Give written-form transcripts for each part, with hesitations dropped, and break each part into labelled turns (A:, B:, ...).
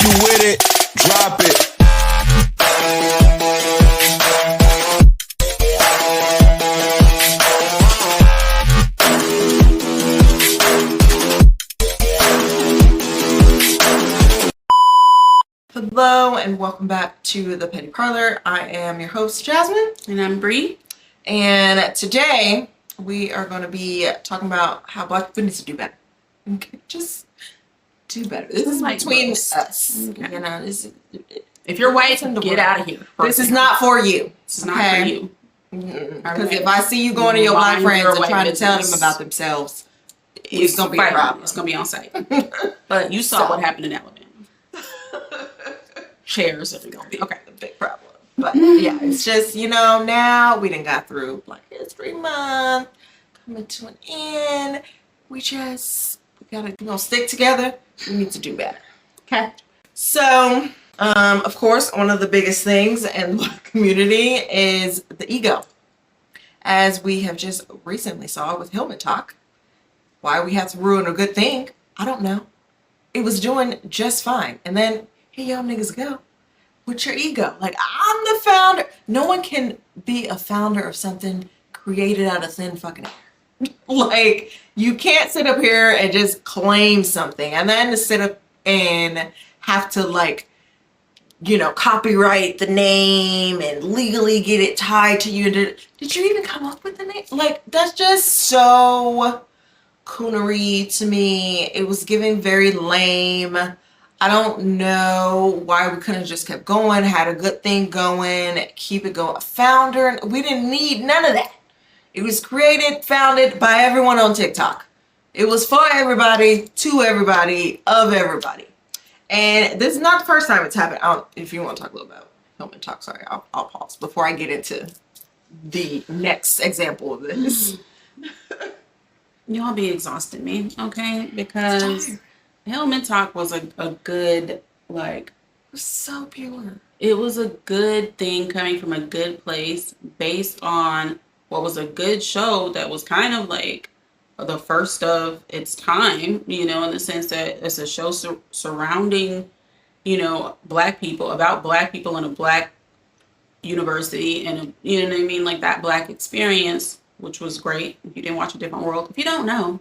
A: you with it, drop it.
B: Hello and welcome back to the Petty Parlor. I am your host, Jasmine.
C: And I'm Bree.
B: And today we are going to be talking about how Black people need to do better. Okay, just do better. This is
C: like
B: between
C: roast.
B: us.
C: Okay.
B: You know,
C: If you're white, get out of here.
B: This is not for you.
C: This is not for you.
B: Because if I see you going to your black friends and trying to tell them about themselves, it's going to be a problem.
C: It's going to be on site. But you saw what happened in Alabama. Chairs are going to be
B: a big problem. But yeah, it's just, you know, now we done got through Black History Month, coming to an end. We're gonna stick together. We need to do better.
C: Okay.
B: So, of course, one of the biggest things in the Black community is the ego. As we have just recently saw with Hillman Talk. Why we have to ruin a good thing, I don't know. It was doing just fine. And then, here y'all niggas go with your ego. Like, I'm the founder. No one can be a founder of something created out of thin fucking air. Like, you can't sit up here and just claim something and then to sit up and have to, like, you know, copyright the name and legally get it tied to you. Did you even come up with the name? Like, that's just so coonery to me. It was giving very lame. I don't know why we couldn't have just kept going, had a good thing going, keep it going. A founder, we didn't need none of that. It was created, founded by everyone on TikTok. It was for everybody, to everybody, of everybody. And this is not the first time it's happened. If you want to talk a little about Hillman Talk, sorry, I'll pause before I get into the next example of this.
C: Y'all be exhausting me, okay? Because Hillman Talk was a good, like...
B: It was so pure.
C: It was a good thing coming from a good place based on what was a good show that was kind of like the first of its time, you know, in the sense that it's a show surrounding, you know, Black people, about Black people in a Black university and, you know what I mean, like that Black experience, which was great. If you didn't watch A Different World, if you don't know,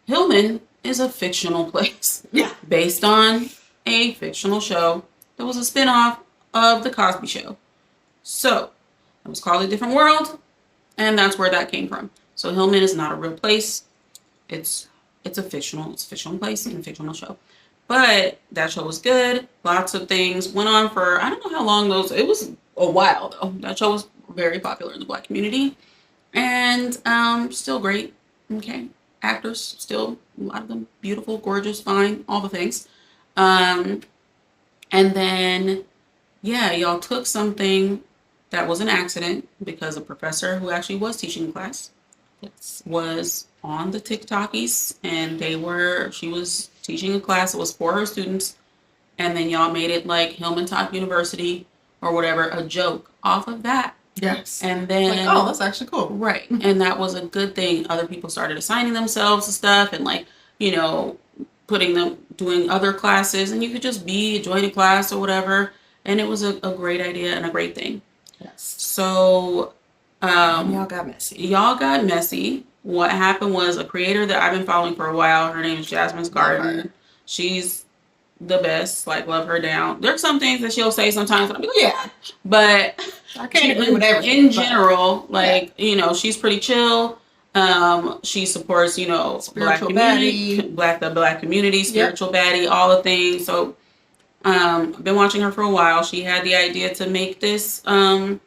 C: Hillman is a fictional place.
B: Yeah.
C: Based on a fictional show that was a spinoff of The Cosby Show. So, it was called A Different World, and that's where that came from. So, Hillman is not a real place. It's a fictional place and a fictional show. But that show was good. Lots of things went on for, I don't know how long it was a while though. That show was very popular in the Black community. And still great. Okay. Actors, still a lot of them beautiful, gorgeous, fine, all the things. And then, yeah, y'all took something that was an accident because a professor who actually was teaching the class was on the TikTokies, and she was teaching a class that was for her students, and then y'all made it like Hillman Talk University or whatever, a joke off of that.
B: Yes.
C: And then,
B: like, oh, that's actually cool.
C: Right. And that was a good thing. Other people started assigning themselves to stuff and, like, you know, doing other classes, and you could just join a class or whatever. And it was a great idea and a great thing.
B: Yes.
C: So,
B: y'all got messy.
C: What happened was a creator that I've been following for a while. Her name is Jasmine's Garden. She's the best. Like, love her down. There's some things that she'll say sometimes. I'll be like, yeah. But
B: I can't agree with everything.
C: In general, like, you know, she's pretty chill. She supports, you know,
B: spiritual baddie,
C: the Black community, spiritual baddie, all the things. So, I've been watching her for a while. She had the idea to make this little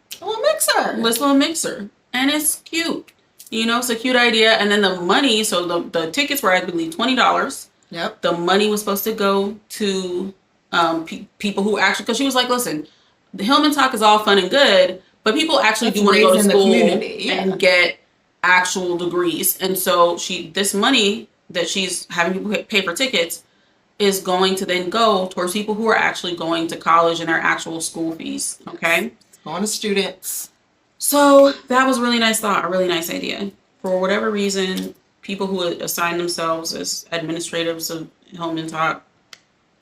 C: mixer, and it's cute. You know, it's a cute idea. And then the money, so the tickets were, I believe, $20.
B: Yep.
C: The money was supposed to go to people who actually, because she was like, listen, the Hillman Talk is all fun and good, but people actually do want to go to school and get actual degrees. And so this money that she's having people pay for tickets is going to then go towards people who are actually going to college and their actual school fees. Okay.
B: Going to students.
C: So that was a really nice thought, a really nice idea. For whatever reason, people who assign themselves as administrators of Hillman Talk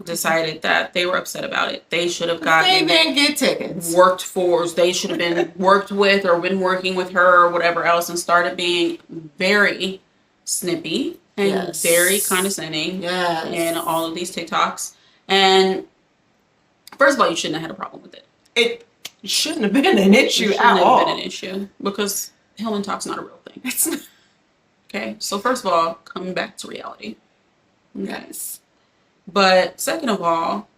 C: decided that they were upset about it. They should have
B: They
C: gotten
B: didn't get tickets.
C: worked for. They should have been worked with or been working with her or whatever else, and started being very snippy and
B: Yes.
C: very condescending
B: Yes.
C: in all of these TikToks. And first of all, you shouldn't have had a problem with it.
B: It shouldn't have been an issue
C: It shouldn't
B: at
C: have
B: all.
C: been an issue because Hillman Talk's not a real thing.
B: It's not.
C: Okay, so first of all, coming back to reality. Okay.
B: Yes.
C: But second of all,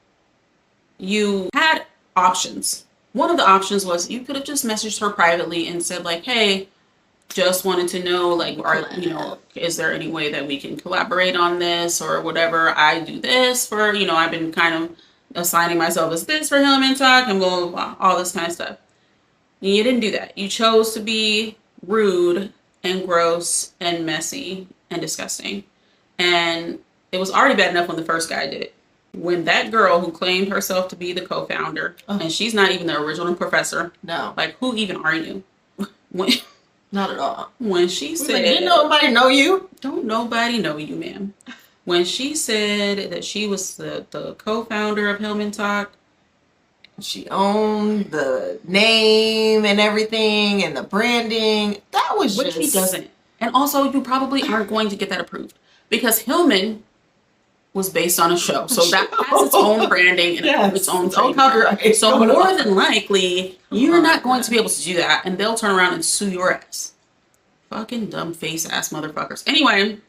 C: you had options. One of the options was you could have just messaged her privately and said like, "Hey, just wanted to know like, is there any way that we can collaborate on this or whatever? I do this for, I've been kind of assigning myself as this for Hillman Talk and blah, blah, blah, all this kind of stuff." And you didn't do that. You chose to be rude and gross and messy and disgusting. And it was already bad enough when the first guy did it. When that girl who claimed herself to be the co-founder, and she's not even the original professor,
B: No.
C: like who even are you? When,
B: Not at all.
C: when she
B: Like,
C: said,
B: didn't nobody know you?
C: don't nobody know you, ma'am. When she said that she was the co-founder of Hillman Talk,
B: She owned the name and everything and the branding. That was
C: which
B: just...
C: he doesn't. And also, you probably aren't going to get that approved because Hillman was based on a show. So that has its own branding and
B: Yes,
C: its own
B: its own
C: trademark.
B: copyright
C: So
B: going
C: more
B: on.
C: than likely, you're not going to be able to do that. And they'll turn around and sue your ass. Fucking dumb face ass motherfuckers. Anyway,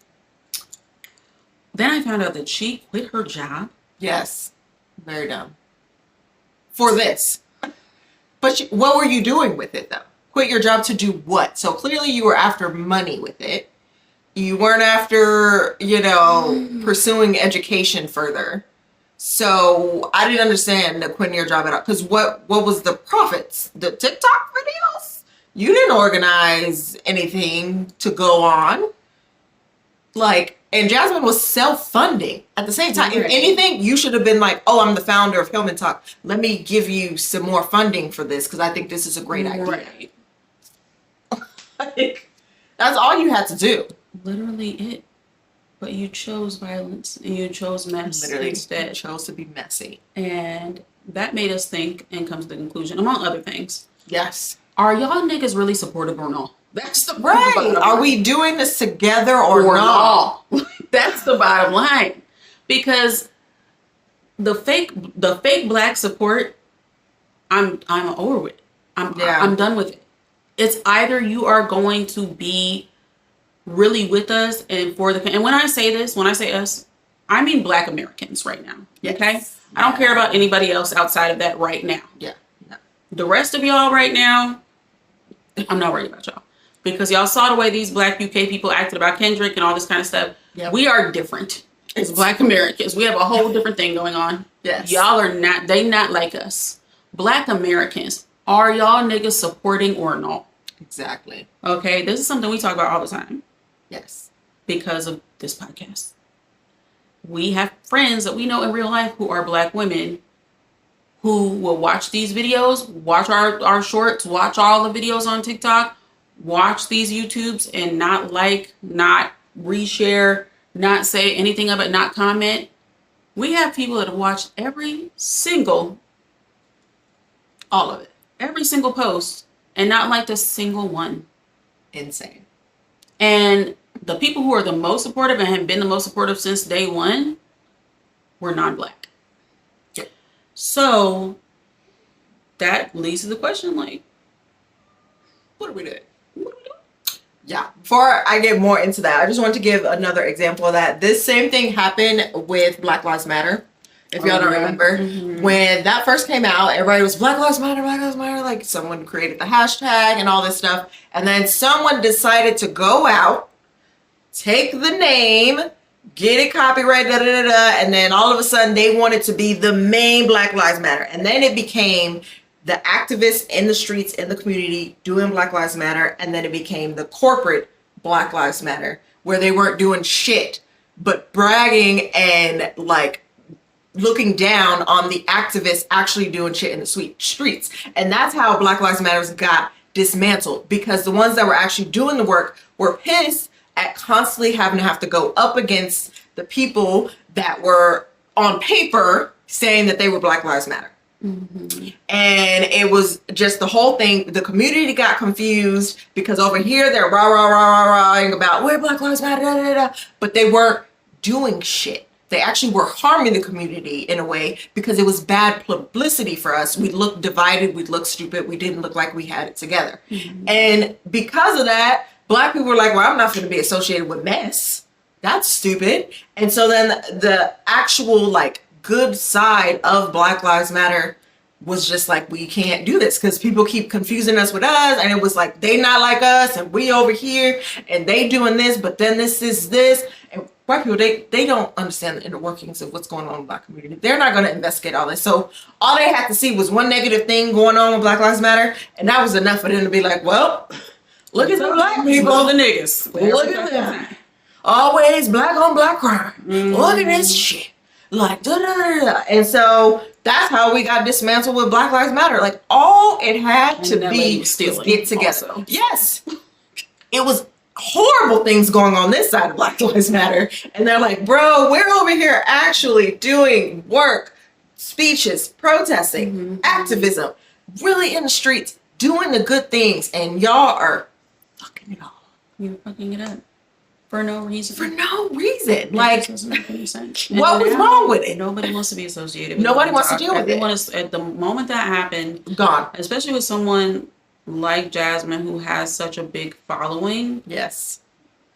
C: then I found out that she quit her job.
B: Yes. Very dumb. For this. But what were you doing with it, though? Quit your job to do what? So clearly you were after money with it. You weren't after, pursuing education further. So I didn't understand the quitting your job at all. Because what was the profits? The TikTok videos? You didn't organize anything to go on. And Jasmine was self-funding at the same time. If
C: Right. anything,
B: you should have been like, "Oh, I'm the founder of Hillman Talk. Let me give you some more funding for this because I think this is a great idea."
C: Right.
B: That's all you had to do.
C: Literally it. But you chose violence and you chose mess
B: Literally,
C: instead.
B: chose to be messy.
C: And that made us think and come to the conclusion, among other things,
B: Yes.
C: are y'all niggas really supportive or not? That's the
B: Right.
C: bottom
B: Are
C: line.
B: we doing this together or
C: Or
B: not?
C: not? That's the bottom line. Because the fake black support, I'm over with. I'm done with it. It's either you are going to be really with us and for the, and when I say us, I mean Black Americans right now.
B: Yes.
C: Okay? I don't care about anybody else outside of that right now.
B: Yeah. No.
C: The rest of y'all right now, I'm not worried about y'all. Because y'all saw the way these Black UK people acted about Kendrick and all this kind of stuff.
B: Yep.
C: We are different as Black Americans. We have a whole different thing going on.
B: Yes.
C: Y'all are not, they not like us. Black Americans, are y'all niggas supporting or not?
B: Exactly.
C: Okay, this is something we talk about all the time
B: Yes.
C: because of this podcast. We have friends that we know in real life who are Black women who will watch these videos, watch our shorts, watch all the videos on TikTok, watch these YouTubes and not like, not reshare, not say anything of it, not comment. We have people that have watched all of it, every single post and not liked a single one.
B: Insane.
C: And the people who are the most supportive and have been the most supportive since day one were non-Black.
B: Yeah.
C: So that leads to the question, like,
B: What are we doing?
C: what are we doing?
B: Yeah. Before I get more into that, I just want to give another example of that. This same thing happened with Black Lives Matter. If y'all don't remember, when that first came out, everybody was Black Lives Matter, Black Lives Matter. Like someone created the hashtag and all this stuff. And then someone decided to go out, take the name, get it copyrighted, and then all of a sudden they wanted to be the main Black Lives Matter. And then it became the activists in the streets, in the community doing Black Lives Matter. And then it became the corporate Black Lives Matter, where they weren't doing shit, but bragging and like looking down on the activists actually doing shit in the streets. And that's how Black Lives Matter got dismantled, because the ones that were actually doing the work were pissed at constantly having to go up against the people that were on paper saying that they were Black Lives Matter. And it was just the whole thing. The community got confused because over here they're rah about we're Black Lives Matter, da, da, da, but they weren't doing shit. They actually were harming the community in a way because it was bad publicity for us. We looked divided, we looked stupid, we didn't look like we had it together. And because of that, Black people were like, well, I'm not going to be associated with mess. That's stupid. And so then the actual like good side of Black Lives Matter was just like, we can't do this because people keep confusing us with us. And it was like, they not like us and we over here and they doing this, but then this is this. And white people, they don't understand the inner workings of what's going on in the Black community. They're not going to investigate all this. So all they had to see was one negative thing going on with Black Lives Matter. And that was enough for them to be like, well, look at the Black people.
C: The niggas.
B: Look at them. Always Black on Black crime. Look at this shit. Like, da, da, da, da. And so that's how we got dismantled with Black Lives Matter. Like, all it had to be was get together. Also. Yes. It was horrible things going on this side of Black Lives Matter. And they're like, bro, we're over here actually doing work, speeches, protesting, activism, really in the streets, doing the good things. And y'all are fucking it up.
C: You're fucking it up. For no reason.
B: For no reason. Like,
C: doesn't make any sense.
B: What was wrong with it?
C: Nobody wants to be associated with it.
B: Nobody wants to deal with
C: Everyone
B: it.
C: is, at the moment that happened,
B: Gone.
C: especially with someone like Jasmine who has such a big following.
B: Yes.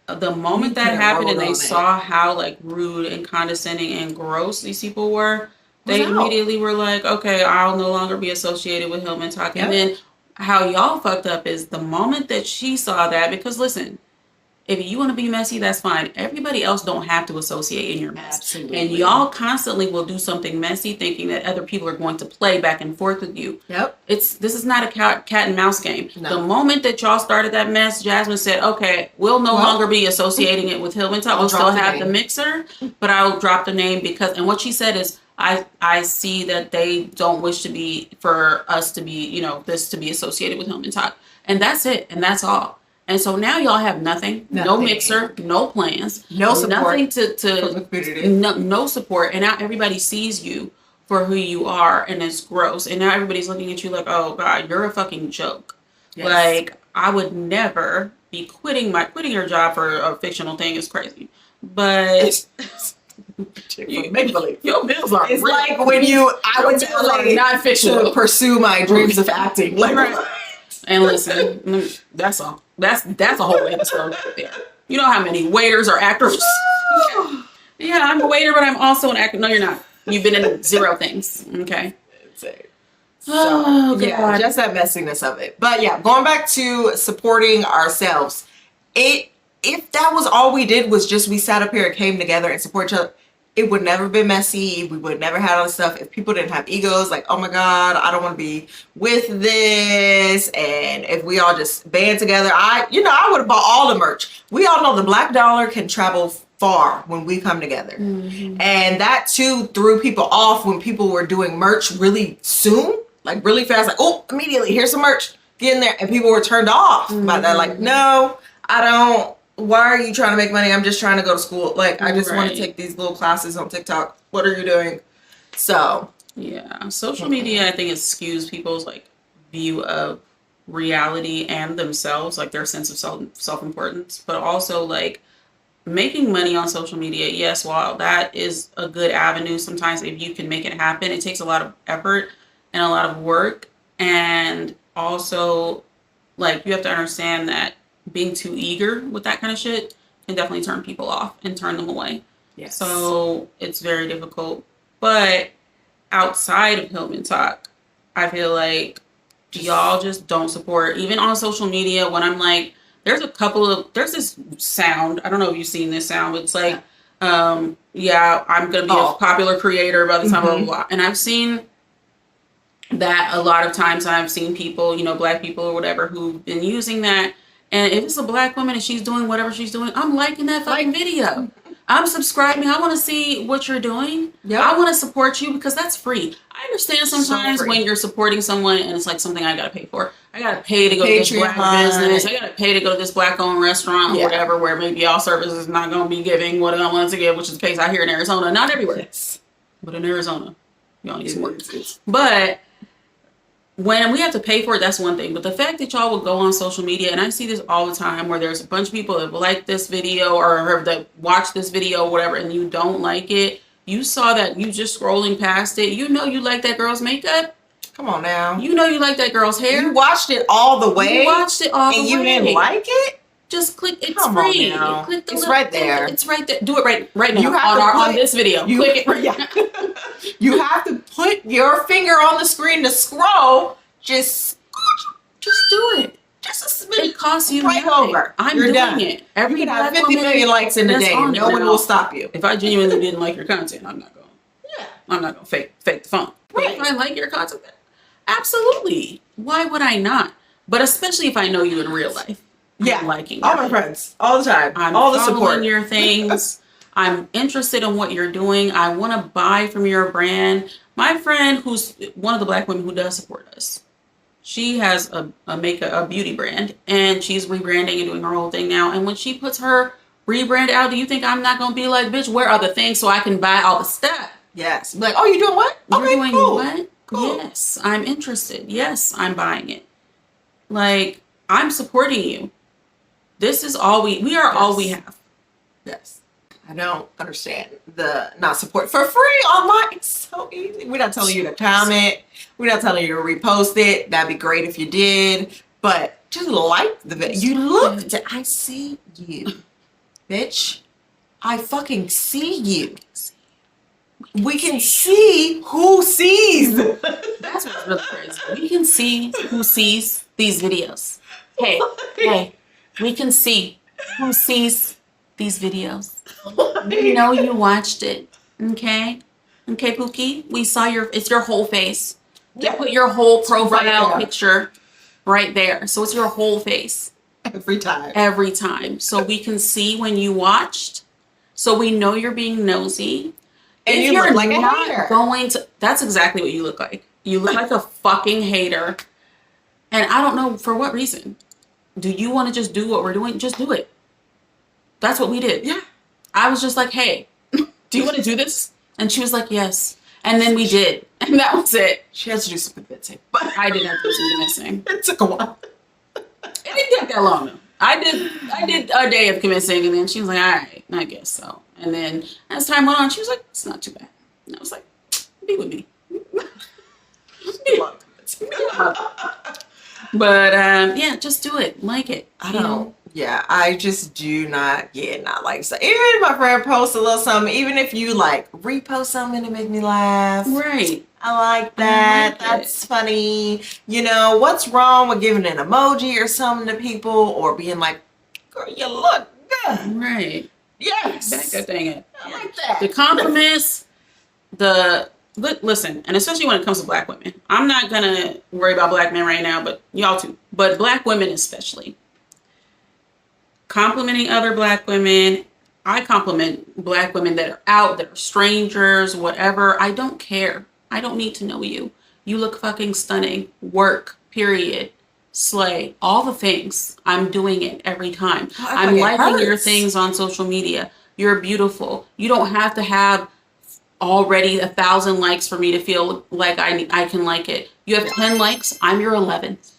C: The moment that happened and they saw how like rude and condescending and gross these people were, they immediately were like, okay, I'll no longer be associated with Hillman Talk.
B: Yep.
C: And then how y'all fucked up is the moment that she saw that, because listen, if you want to be messy, that's fine. Everybody else don't have to associate in your mess.
B: Absolutely.
C: And y'all constantly will do something messy thinking that other people are going to play back and forth with you.
B: Yep.
C: This is not a cat and mouse game.
B: No.
C: The moment that y'all started that mess, Jasmine said, okay, we'll no longer be associating it with Hillman Talk. We'll still have the mixer, but I'll drop the name because, and what she said is, I see that they don't wish to be, for us to be, you know, this to be associated with Hillman Talk. And that's it. And that's all. And so now y'all have nothing, no mixer, no plans,
B: no support,
C: nothing to no support. And now everybody sees you for who you are, and it's gross. And now everybody's looking at you like, oh God, you're a fucking joke. Yes. Like, I would never be quitting your job for a fictional thing is crazy. But
B: make believe.
C: Your bills are
B: it's
C: real.
B: like when I would tell
C: not fictional
B: to pursue my dreams of acting. Like,
C: right. And listen, that's all. That's a whole episode right there. You know how many waiters are actors? Yeah, I'm a waiter, but I'm also an actor. No, you're not. You've been in 0 things. Okay.
B: So, yeah, just that messiness of it. But yeah, going back to supporting ourselves, if that was all we did was just we sat up here and came together and support each other, it would never been messy. We would never had all this stuff. If people didn't have egos, like, oh my God, I don't want to be with this. And if we all just band together, I would have bought all the merch. We all know the Black dollar can travel far when we come together. And that too threw people off when people were doing merch really soon, like really fast, like, oh, immediately, here's some merch, get in there. And people were turned off by that. Like, no, I don't. Why are you trying to make money? I'm just trying to go to school. Like, I just want to take these little classes on TikTok. What are you doing? So,
C: yeah, social media, I think it skews people's like view of reality and themselves, like their sense of self-importance, but also like making money on social media. Yes, while that is a good avenue, sometimes if you can make it happen, it takes a lot of effort and a lot of work. And also, like, you have to understand that being too eager with that kind of shit can definitely turn people off and turn them away.
B: yes.
C: So it's very difficult. But outside of Hillman Talk, I feel like y'all just don't support, even on social media, when I'm like, there's this sound. I don't know if you've seen this sound. It's like, I'm going to be a popular creator by the time, blah, blah, blah. And I've seen that a lot of times. I've seen people, Black people or whatever, who've been using that. And if it's a Black woman and she's doing whatever she's doing, I'm liking that fucking video. I'm subscribing. I want to see what you're doing. Yep. I want to support you because that's free. I understand sometimes when you're supporting someone and it's like something I got to pay for. I got to pay to go to this Black business. I got to pay to go to this Black owned restaurant or whatever, where maybe all services is not going to be giving what I want to give, which is the case out here in Arizona. Not everywhere.
B: Yes.
C: But in Arizona, y'all need some work. But when we have to pay for it, that's one thing. But the fact that y'all will go on social media, and I see this all the time, where there's a bunch of people that like this video or that watch this video or whatever, and you don't like it. You saw that, you just scrolling past it. You know you like that girl's makeup.
B: Come on now.
C: You know you like that girl's hair.
B: You watched it all the way.
C: You watched it all the way.
B: And you didn't like it?
C: Just click. It's
B: Come
C: free.
B: on now.
C: Click the
B: It's
C: link.
B: right there.
C: It's right there. Do it right now.
B: You have
C: on this video. Click it.
B: Yeah. You have to put your finger on the screen to scroll. Just
C: do it.
B: Just
C: it costs you
B: right
C: nothing.
B: over.
C: I'm
B: You're
C: doing
B: done.
C: it.
B: You can have 50 million likes in a day. No one will stop you.
C: If I genuinely didn't like your content, I'm not going.
B: Yeah.
C: I'm not going to fake the phone.
B: Right.
C: But if I like your content, absolutely. Why would I not? But especially if I know you in real life.
B: Yeah.
C: I'm liking
B: all
C: your
B: my friends, all the time,
C: I'm
B: all the
C: following
B: support.
C: your things. I'm interested in what you're doing. I want to buy from your brand. My friend, who's one of the Black women who does support us, she has a beauty brand, and she's rebranding and doing her whole thing now. And when she puts her rebrand out, do you think I'm not gonna be like, bitch, where are the things so I can buy all the stuff?
B: Yes. Like, oh, you doing what?
C: You're
B: Okay,
C: doing
B: cool.
C: what?
B: Cool.
C: Yes, I'm interested. Yes, I'm buying it. Like, I'm supporting you. This is all we are all we have.
B: Yes. I don't understand the not support for free online. It's so easy. We're not telling you to comment. We're not telling you to repost it. That'd be great if you did. But just like the video. You looked. I see you. Bitch. I fucking see you. We can see who sees.
C: That's what's really crazy. We can see who sees these videos. Hey, we can see who sees these videos. We know you watched it. Okay, Pookie. We saw it's your whole face. They put your whole profile picture right there. So it's your whole face.
B: Every time.
C: Every time. So we can see when you watched. So we know you're being nosy.
B: And
C: if
B: you
C: you're
B: look like a
C: not
B: hater.
C: going to, that's exactly what you look like. You look like a fucking hater. And I don't know for what reason. Do you want to just do what we're doing? Just do it. That's what we did.
B: Yeah.
C: I was just like, hey, do you want to do this? And she was like, yes. And then we did. And that was it.
B: She has to do some convincing. But
C: I didn't have to do some convincing.
B: it took a while.
C: It didn't take that long though. I did a day of convincing, and then she was like, all right, I guess so. And then as time went on, she was like, it's not too bad. And I was like, be with me. But yeah, just do it. Like it.
B: I don't. Yeah, I just do not. Yeah, not like so. Even if my friend posts a little something, even if you like repost something to make me laugh,
C: Right.
B: I like that. That's funny. You know, what's wrong with giving an emoji or something to people or being like, girl, you look good.
C: Right.
B: Yes.
C: That dang it.
B: I like that.
C: The compliments, listen, and especially when it comes to Black women. I'm not gonna worry about Black men right now, but y'all too. But Black women especially. Complimenting other Black women. I compliment Black women that are out, that are strangers, whatever. I don't care. I don't need to know you. You look fucking stunning. Work, period. Slay. All the things. I'm doing it every time. I'm liking your things on social media. You're beautiful. You don't have to have already 1,000 likes for me to feel like I can like it. You have 10 likes. I'm your 11th.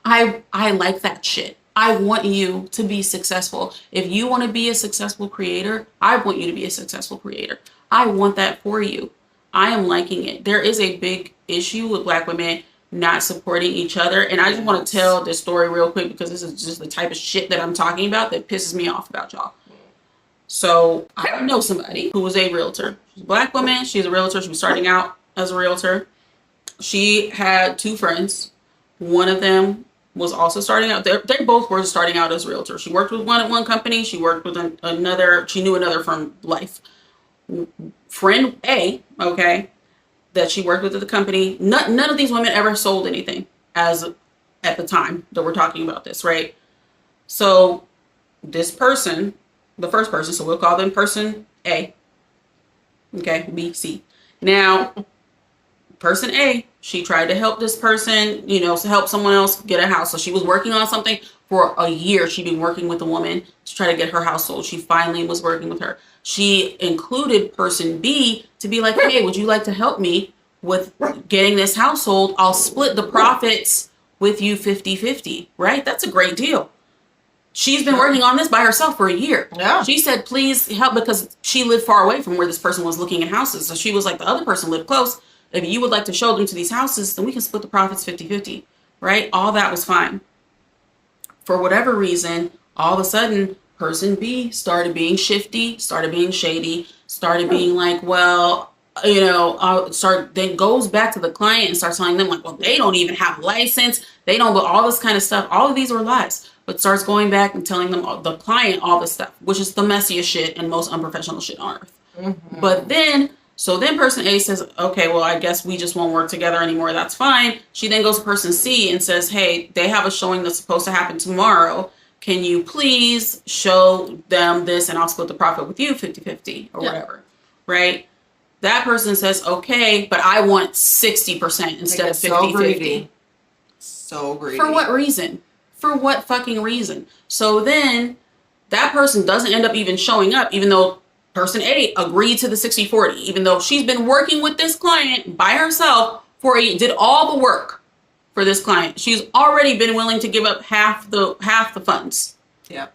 C: I like that shit. I want you to be successful. If you want to be a successful creator, I want you to be a successful creator. I want that for you. I am liking it. There is a big issue with Black women not supporting each other. And I just want to tell this story real quick because this is just the type of shit that I'm talking about that pisses me off about y'all. So I know somebody who was a realtor. She's a Black woman. She's a realtor. She was starting out as a realtor. She had 2 friends. One of them was also starting out. They both were starting out as realtors. She worked with one at one company. She worked with another. She knew another from life. Friend A, okay, that she worked with at the company. None of these women ever sold anything at the time that we're talking about this, right? So this person, the first person, so we'll call them person A. Okay, B, C. Now, person A, she tried to help this person, to help someone else get a house. So she was working on something for a year. She'd been working with a woman to try to get her house sold. She finally was working with her. she included person B to be like, hey, would you like to help me with getting this household? I'll split the profits with you 50-50, right? That's a great deal. She's been working on this by herself for a year.
B: Yeah.
C: She said, please help, because she lived far away from where this person was looking at houses. So she was like, the other person lived close. If you would like to show them to these houses, then we can split the profits 50-50, right? All that was fine. For whatever reason, all of a sudden, person B started being shifty, started being shady, started being like, well, then goes back to the client and starts telling them like, well, they don't even have a license. They don't, but all this kind of stuff. All of these are lies, but starts going back and telling them, the client, all this stuff, which is the messiest shit and most unprofessional shit on earth. Mm-hmm. But then person A says, okay, well, I guess we just won't work together anymore. That's fine. She then goes to person C and says, hey, they have a showing that's supposed to happen tomorrow. Can you please show them this and I'll split the profit with you 50-50 or whatever, right? That person says, okay, but I want 60% instead of 50-50.
B: So greedy.
C: For what reason? For what fucking reason? So then that person doesn't end up even showing up, even though person A agreed to the 60-40, even though she's been working with this client by herself did all the work for this client. She's already been willing to give up half the funds.
B: Yeah.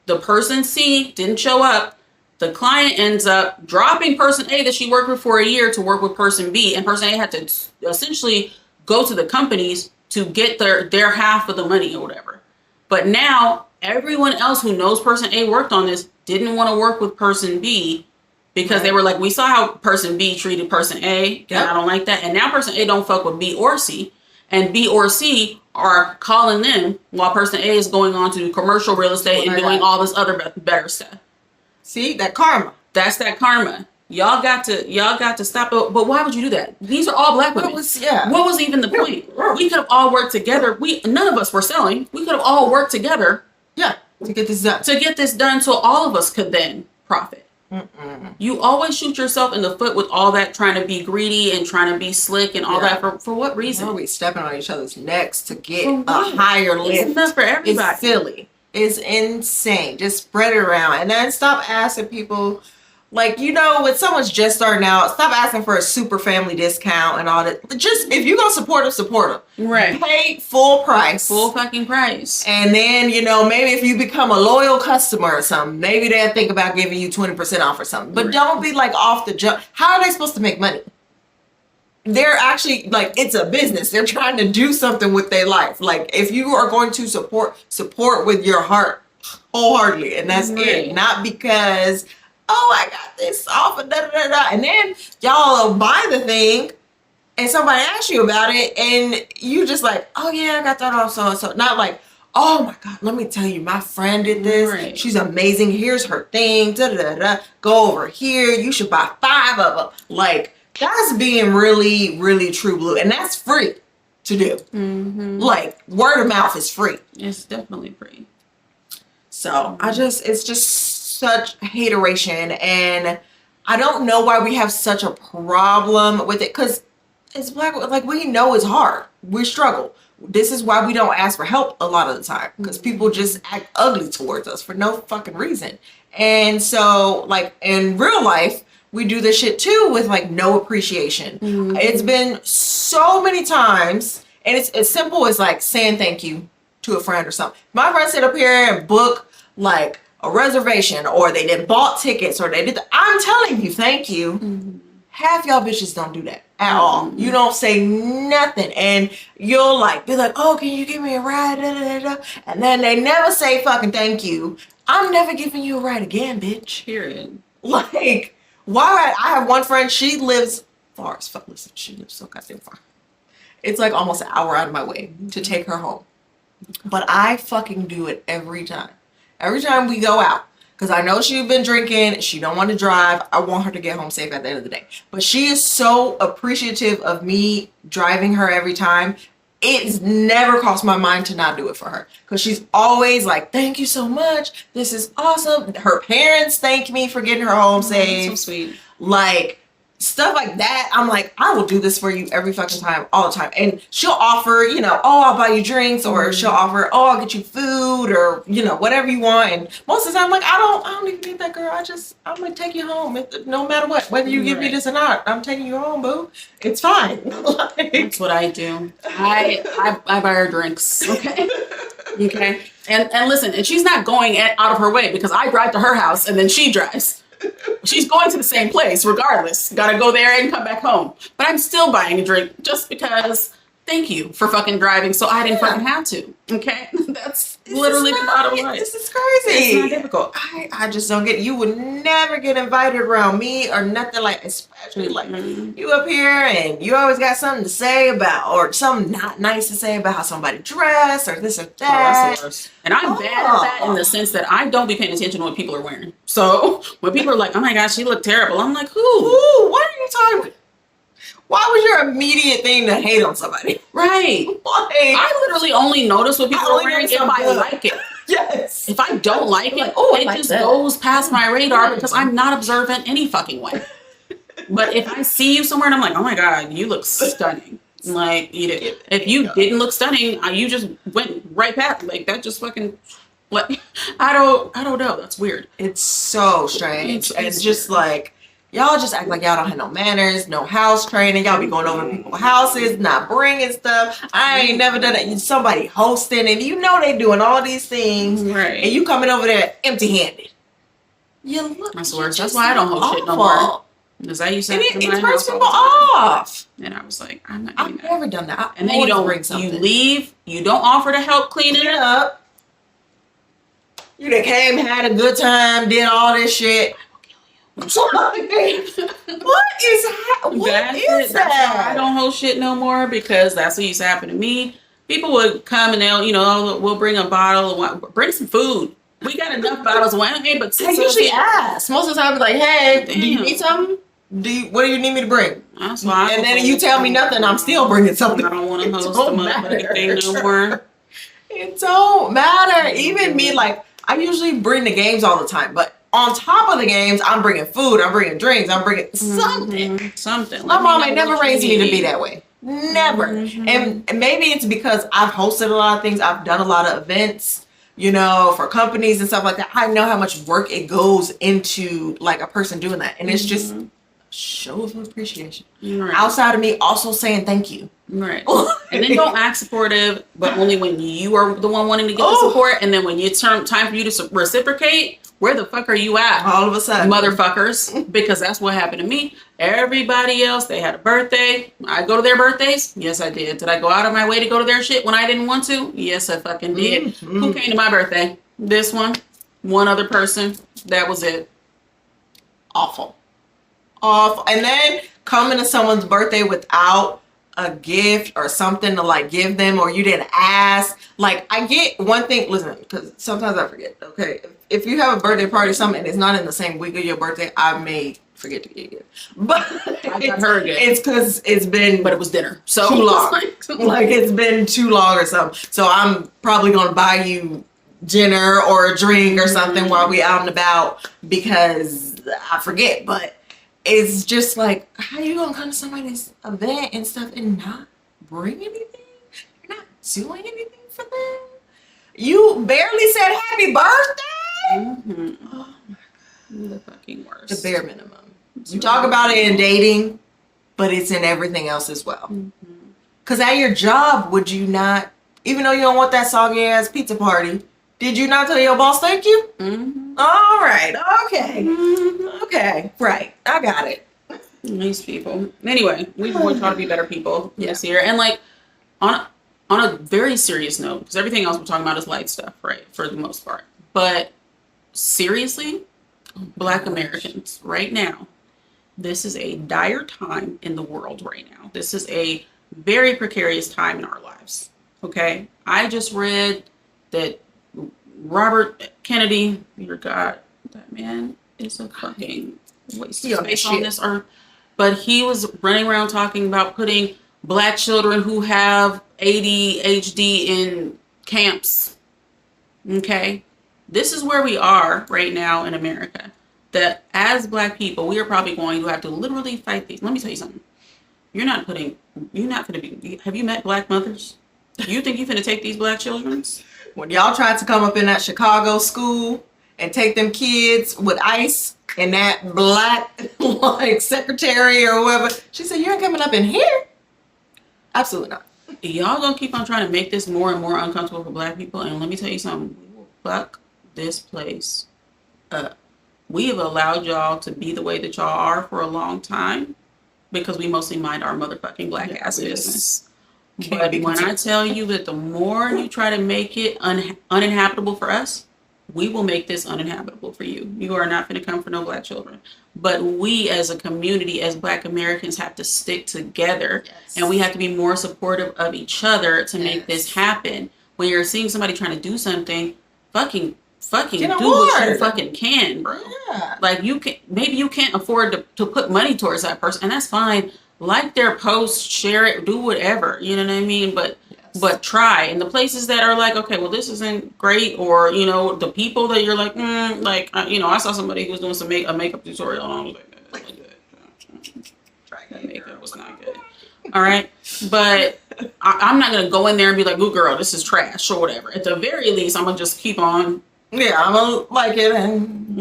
C: The person C didn't show up. The client ends up dropping person A that she worked with for a year to work with person B, and person A had to essentially go to the companies to get their half of the money or whatever. But now everyone else who knows person A worked on this didn't want to work with person B because they were like, we saw how person B treated person A, and I don't like that. And now person A don't fuck with B or C, and B or C are calling them while person A is going on to do commercial real estate and doing all this other better stuff.
B: See, that karma.
C: That's that karma. Y'all got to stop it. But why would you do that? These are all black women. What was even the point? We could have all worked together. None of us were selling. We could have all worked together.
B: Yeah, to get this done.
C: So all of us could then profit. Mm-mm. You always shoot yourself in the foot with all that trying to be greedy and trying to be slick and all that. For what reason?
B: Why are we stepping on each other's necks to get a higher lift?
C: It's enough for everybody.
B: It's silly. It's insane. Just spread it around. And then stop asking people, like, when someone's just starting out, stop asking for a super family discount and all that. Just, if you're going to support them.
C: Right.
B: Pay full price.
C: Full fucking price.
B: And then, maybe if you become a loyal customer or something, maybe they'll think about giving you 20% off or something. But don't be like off the jump. How are they supposed to make money? They're actually, like, it's a business. They're trying to do something with their life. Like, if you are going to support with your heart wholeheartedly, and that's it. Not because, I got this offer, and then y'all will buy the thing, and somebody asks you about it, and you just like, oh yeah, I got that off so-and-so. Not like, oh my God, let me tell you, my friend did this. Right. She's amazing. Here's her thing. Go over here. You should buy 5 of them. Like, that's being really, really true blue. And that's free to do. Mm-hmm. Like, word of mouth is free.
C: It's definitely free.
B: So it's just such hateration. And I don't know why we have such a problem with it. Because it's black, like, we know it's hard. We struggle. This is why we don't ask for help a lot of the time. Because people just act ugly towards us for no fucking reason. And so, like, in real life, we do this shit too with like no appreciation. Mm-hmm. It's been so many times, and it's as simple as like saying thank you to a friend or something. My friend sit up here and book like a reservation, or they did bought tickets, or they did. I'm telling you, thank you. Mm-hmm. Half y'all bitches don't do that at all. You don't say nothing, and you'll like be like, "Oh, can you give me a ride?" And then they never say fucking thank you. I'm never giving you a ride again, bitch.
C: Period.
B: Like. Why? I have one friend, she lives far as fuck. Listen, she lives so goddamn far. It's like almost an hour out of my way to take her home. But I fucking do it every time. Every time we go out. Because I know she's been drinking. She don't want to drive. I want her to get home safe at the end of the day. But she is so appreciative of me driving her every time. It's never crossed my mind to not do it for her. Because she's always like, thank you so much. This is awesome. Her parents thank me for getting her home safe.
C: So sweet.
B: Like, stuff like that. I'm like, I will do this for you every fucking time, all the time. And she'll offer, oh, I'll buy you drinks, or she'll offer, oh, I'll get you food, or whatever you want. And most of the time, I'm like, I don't even need that, girl. I'm gonna take you home, no matter what, whether you give me this or not. I'm taking you home, boo. It's fine.
C: That's what I do. I buy her drinks. Okay. Okay. And listen, and she's not going out of her way because I drive to her house and then she drives. She's going to the same place regardless. Gotta go there and come back home. But I'm still buying a drink just because thank you for fucking driving so I didn't fucking have to. Okay? That's literally the bottom line.
B: This is crazy.
C: It's not difficult.
B: I just don't get it. You would never get invited around me or nothing, like, especially like you up here and you always got something to say about, or something not nice to say about how somebody dressed or this or that.
C: Oh, that's the worst. And I'm bad at that in the sense that I don't be paying attention to what people are wearing. So when people are like, oh my gosh, she looked terrible, I'm like, who?
B: What are you talking about? Why was your immediate thing to hate on somebody?
C: Right.
B: Like,
C: I literally only notice what people are wearing if I like it.
B: Yes.
C: If I don't like it,
B: I
C: it just goes past my radar because I'm not observant any fucking way. But if I see you somewhere and I'm like, oh my God, you look stunning. Like, if you didn't look stunning, you just went right past. Like, that just fucking, like, I don't know. That's weird.
B: It's so strange. It's just like, y'all just act like y'all don't have no manners, no house training. Y'all be going over people's houses, not bringing stuff. I ain't never done it. Somebody hosting, and they doing all these things,
C: right?
B: And you coming over there empty-handed. You look.
C: That's worse. That's why I don't host shit no more. Because I used to,
B: it turns people off.
C: And I was like, I'm not doing that.
B: I've never done that.
C: And then you don't bring something. You leave. You don't offer to help clean it up.
B: You done came, had a good time, did all this shit. What is that?
C: I don't host shit no more because that's what used to happen to me. People would come and we'll bring a bottle of wine, bring some food. We got enough bottles of wine. Okay, but
B: I usually ask. Most of the time, I'm like, hey, do you need something? What do you need me to bring?
C: That's why.
B: And then you tell me nothing, I'm still bringing something.
C: I don't want to host the motherfucking thing no more.
B: It don't matter. Even me, like, I usually bring the games all the time, but on top of the games, I'm bringing food, I'm bringing drinks, I'm bringing something.
C: Something.
B: My mom ain't never raised me to be that way. Never. And maybe it's because I've hosted a lot of things. I've done a lot of events, for companies and stuff like that. I know how much work it goes into, like, a person doing that. And it's just a show of appreciation. Right. Outside of me also saying thank you.
C: Right. And then don't act supportive, but only when you are the one wanting to get the support. And then when it's time for you to reciprocate, where the fuck are you at?
B: All of a sudden.
C: Motherfuckers. Because that's what happened to me. Everybody else, they had a birthday. I go to their birthdays? Yes, I did. Did I go out of my way to go to their shit when I didn't want to? Yes, I fucking did. Who came to my birthday? This one. One other person. That was it.
B: Awful. And then coming to someone's birthday without a gift or something to, like, give them, or you didn't ask. Like, I get one thing, listen, because sometimes I forget, okay? If you have a birthday party or something and it's not in the same week of your birthday, I may forget to get you. But it's because it's been,
C: but it was dinner, so
B: too long. Like, it's been too long or something. So I'm probably going to buy you dinner or a drink or something while we out and about because I forget. But it's just like, how you gonna come to somebody's event and stuff and not bring anything? You're not doing anything for them? You barely said happy birthday? Oh my God.
C: The fucking worst.
B: The bare minimum. You talk about it in dating, but it's in everything else as well. Because at your job, would you not, even though you don't want that soggy ass pizza party, did you not tell your boss thank you? All right. Okay. Okay. Right. I got it.
C: Nice people. Anyway, we want to be better people this year. And, like, on a very serious note, because everything else we're talking about is light stuff, right? For the most part. But seriously, Black Americans right now, this is a dire time in the world right now. This is a very precarious time in our lives. Okay. I just read that Robert Kennedy, your God, that man is a fucking waste of space on this earth. But he was running around talking about putting Black children who have ADHD in camps. Okay. This is where we are right now in America. that as Black people, we are probably going to have to literally fight these. Let me tell you something. You're not going to be, have you met Black mothers? You think you're going to take these Black children?
B: When y'all tried to come up in that Chicago school and take them kids with ICE and that Black like secretary or whoever, she said, you ain't coming up in here. Absolutely not.
C: Y'all gonna keep on trying to make this more and more uncomfortable for Black people, and let me tell you something, we will fuck this place up. We have allowed y'all to be the way that y'all are for a long time because we mostly mind our motherfucking Black ass business. But when I tell you that the more you try to make it uninhabitable for us, we will make this uninhabitable for you. You are not going to come for no Black children. But we as a community, as Black Americans, have to stick together. Yes. And we have to be more supportive of each other to make this happen. When you're seeing somebody trying to do something, fucking do what you fucking can, bro. Yeah. Like maybe you can't afford to put money towards that person, and that's fine. Like their post, share it, do whatever. You know what I mean? But try. And the places that are like, okay, well, this isn't great, or the people that you're like, I saw somebody who was doing a makeup tutorial, and I was like, that makeup was not good. All right, but I'm not gonna go in there and be like, "Ooh, girl, this is trash" or whatever. At the very least, I'm gonna just keep on.
B: Yeah, I'm gonna like it, and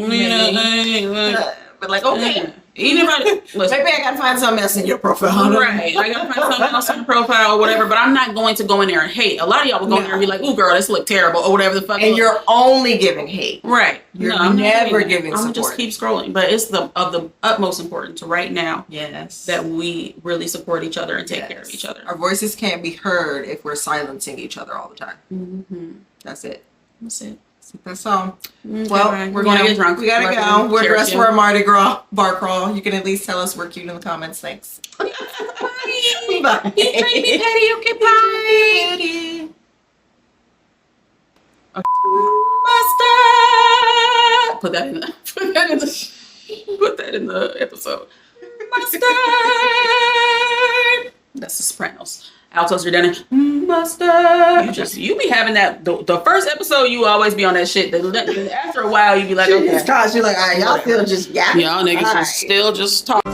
B: but like, okay. Even if maybe I gotta find something else in your profile.
C: Right. I gotta find something else in the profile or whatever, but I'm not going to go in there and hate. A lot of y'all will go in there and be like, "Ooh, girl, this look terrible," or whatever the fuck.
B: And you're only giving hate.
C: Right.
B: I'm never giving support.
C: I'm just keep scrolling. But it's of the utmost importance right now.
B: Yes.
C: That we really support each other and take care of each other.
B: Our voices can't be heard if we're silencing each other all the time.
C: Mm-hmm.
B: That's it.
C: That's
B: all.
C: Okay.
B: Well, we're going to get drunk. We got to go. We're dressed for a Mardi Gras bar crawl. You can at least tell us we're cute in the comments. Thanks. Bye.
C: Bye. You try me, Patty. Okay, bye. Mustard. Put that in the episode. Mustard. That's the Sopranos. Altos, you're done. Mustard. You be having that. The first episode, you always be on that shit. After a while, you be like, okay.
B: You're like, all right, y'all still just yapping.
C: Y'all niggas still just talking.